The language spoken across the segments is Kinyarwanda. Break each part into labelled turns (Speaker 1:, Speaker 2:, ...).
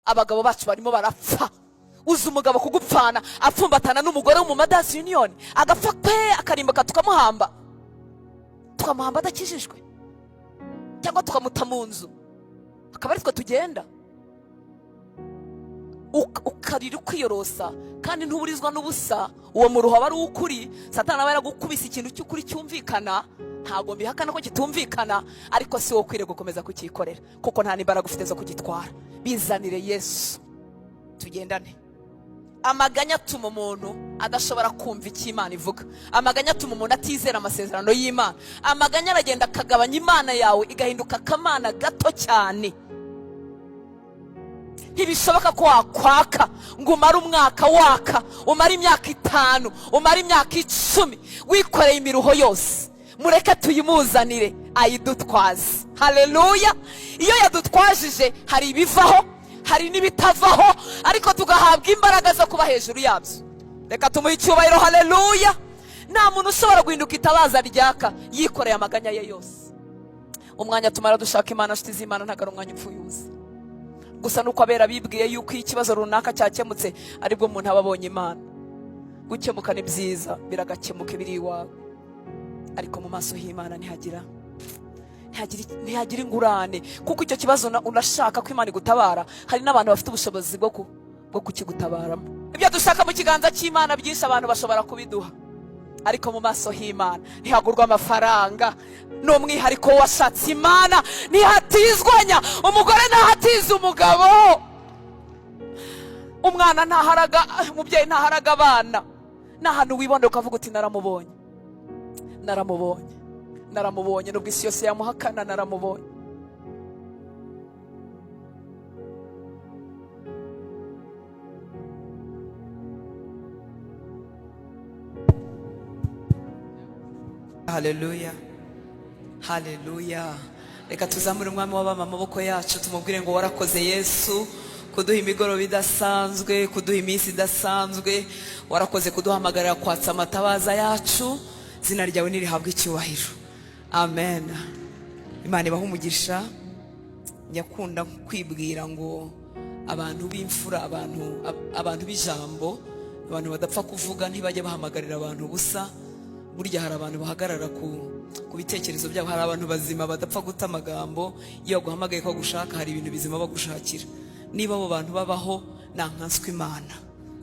Speaker 1: abagabo bacu barimo barapfa. Uzi umugabo kugupfana apfumbatana n'umugore wo mu Madasi Union agapfa kwe akarimbuka tukamuhamba adakijijwe, cyangwa tukamuta mu nzu akaba ari twe tugenda, ukarira ukiyorosa kandi ntuburizwa n'ubusa. Uwo muruho aba ari ukuri. Satani aba yaragukubise ikintu cy'ukuri cyumvikana, ntago mbihakana ko kitumvikana, ariko si wowe ukwiriye gukomeza kukikorera kuko nta n'imbaraga ufite zo kugitwara. Bizanire Yesu tugendane. Amaganya atuma umuntu adashobora kumva icyo Imana ivuga. Amaganya atuma umuntu atizera amasezerano y'Imana. Amaganya aragenda akagabanya Imana yawe igahinduka akamana gato cyane. Ntibishoboka ko wakwaka ngo umare umwaka waka, umare imyaka 5, umare imyaka 10 wikoreye imiruho yose. Mureke tuyimuzanire ayidutwaze. Haleluya. Iyo yadutwajije hari ibivaho, hari n'ibitavaho, ariko tugahabwa imbaraga zo kuba hejuru yabyo. Reka tumuhe icyubahiro. Haleluya. Nta muntu ushobora guhinduka itabaza ryaka yikoreye amaganya ye yose. Umwanya tumara dushaka Imana, nshuti z'Imana, ntago umwanya upfuyuze. Gusa nuko abera bibwiye yuko ikibazo runaka cyakemutse aribwo umuntu ababonye Imana. Gukemuka ni byiza, biragakemuka biri iwawe, ariko mu maso y'Imana ntihagira ingurane, kuko icyo kibazo unashaka ko Imana igutabara, hari n'abantu bafite ubushobozi bwo kukigutabaramo. Ibyo dushaka mu kiganza cy'Imana byinshi abantu bashobora kubiduha, ariko mu maso y'Imana ntihagurwa amafaranga. N'umwihariko washatse Imana ntihatizwanya. Umugore ntahatiza umugabo, umwana ntaharaga, umubyeyi ntaharaga abana. N'ahantu wibonde ukavuga uti naramubonye, nubwo isi yose yamuhakana, naramubonye. Haleluya, haleluya. Reka tuzamure umwami w'abama amaboko yacu tumubwire ngo warakoze Yesu kuduha imigoroba idasanzwe, kuduha iminsi idasanzwe. Warakoze kuduhamagarira kwatsa amatabaza yacu. Izina ryawe nirihabwe icyubahiro. Amen. Imana ibahe umugisha. Nyakunda kwibwira ngo abantu b'imfura, abantu b'ijambo, abantu badapfa kuvuga ntibajye bahamagarira abantu ubusa. Burya hari abantu bahagarara ku bitekerezo byabo. Hari abantu bazima badapfa guta amagambo. Iyo baguhamagaye ko gushaka, hari ibintu bizima bagushakira. Niba abo bantu babaho, nankanswe Imana.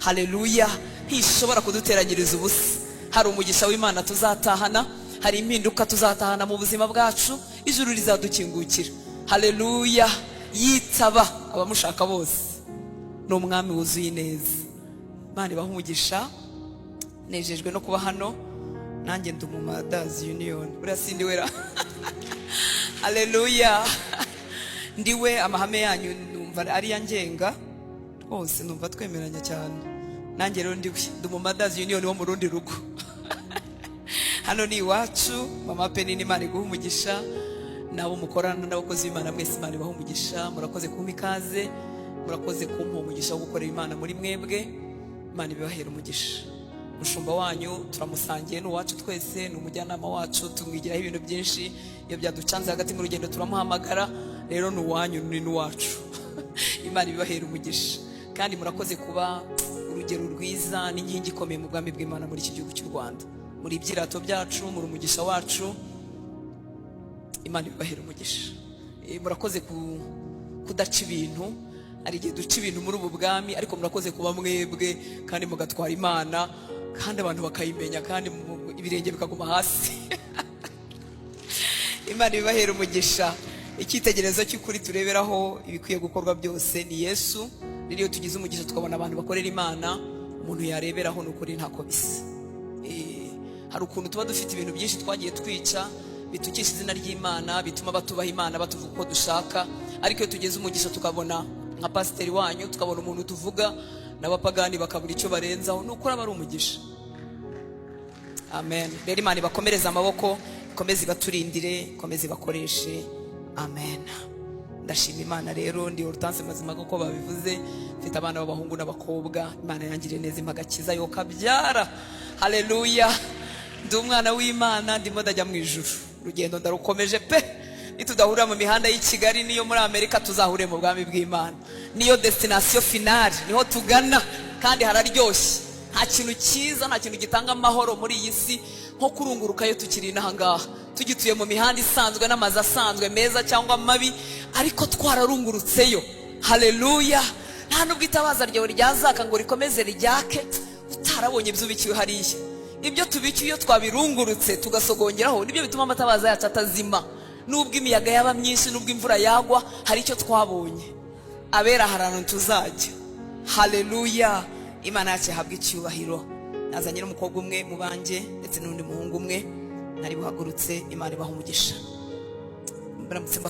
Speaker 1: Haleluya. Ntishobora kuduteranyiriza ubusa. Hari umugisha w'Imana tuzatahana, hari impinduka tuzatahana mu buzima bwacu. Ijuru rizadukingukira. Haleluya. Yitaba abamushaka bose. Ni umwami wuzuye neza. Imana ibahe umugisha. Nejejwe no kuba hano. Nanjye ndi mu Madasi Union. Buriya sindi wera. Haleluya. Ndiwe amahame yanyu numva ari yangenga. Hose numva twemeranya cyane. Nanjye rero ndi mu Madasi Union wo mu rundi rugo. Hano ni iwacu. Mama Penini, Imana iguhe umugisha. Nabo mukorana n'abakozi b'Imana mwese, Imana ibahe umugisha. Murakoze kumpa ikaze, murakoze kumpa umugisha wo gukorera Imana muri mwebwe. Imana ibahera umugisha. Mushumba wanyu turamusangiye, n'uwacu twese, n'umujyanama wacu, tumwigiraho ibintu byinshi. Iyo byaducanze hagati mu rugendo turamuhamagara. Rero n'uwanyu ni n'uwacu. Imana ibahera umugisha. Kandi murakoze kuba urugero rwiza n'inkingi ikomeye mu bwami bw'Imana muri iki gihugu cy'u Rwanda. Muri ibyirato byacu, muri umugisha wacu. Imana ibahera umugisha. Murakoze kudaca ibintu. Hari igihe duca ibintu muri ubu bwami, ariko murakoze kuba mwebwe kandi mugatwara Imana, kandi abantu bakayimenya, kandi ibirenge bikaguma hasi. Imana ibahera umugisha. Icyitegererezo cy'ukuri tureberaho ibikwiye gukorwa byose ni Yesu. Rero tugize umugisha tukabona abantu bakorera Imana, umuntu yareberaho n'ukuri ntako bisa. Hari ukuntu tuba dufite ibintu byinshi twagiye twica bitukisha izina ry'Imana, bituma batubaha Imana, batuvuga uko dushaka. Ariko iyo tugeze umugisha tukabona nka pasiteri wanyu, tukabona umuntu tuvuga, n'abapagani bakabura icyo barenzaho, n'ukuri aba ari umugisha. Amen. Rero Imana ibakomereze amaboko, ikomeze ibaturindire, ikomeze ibakoreshe. Amen. Ndashima Imana rero. Ndi Hortense Mazima kuko babivuze, mfite abana b'abahungu n'abakobwa. Imana yangiriye neza, impagakiza yo kabyara. Haleluya. Ndi umwana w'Imana, ndimo ndajya mu ijuru. Urugendo ndarukomeje pe. nitudahurira mu mihanda y'i Kigali niyo muri Amerika tuzahurire mu bwami bw'Imana. Niyo destination finale, niho tugana kandi hararyoshye. Nta kintu cyiza, nta kintu gitanga amahoro muri iyi si nko kurunguruka yo tukiri inaha ngaha, tugituye mu mihanda isanzwe n'amazi asanzwe meza cyangwa mabi, ariko twararungurutseyo. Haleluya! Nta nubwo itabaza ryawe ryazaka ngo rikomeze ryake utarabonye ibyo ubikiwe hariya. Ibyo tubikiwe iyo twabirungurutse tugasogongeraho nibyo bituma amatabaza yacu atazima. Nubwo imiyaga yaba myinshi, nubwo imvura yagwa, hari icyo twabonye. Abera harano tuzajya. Haleluya! Imana yacu yahabwa icyubahiro. Nazanye n'umukobwa umwe mu banje ndetse n'undi muhungu umwe nari buhagurutse. Imana ibaha umugisha.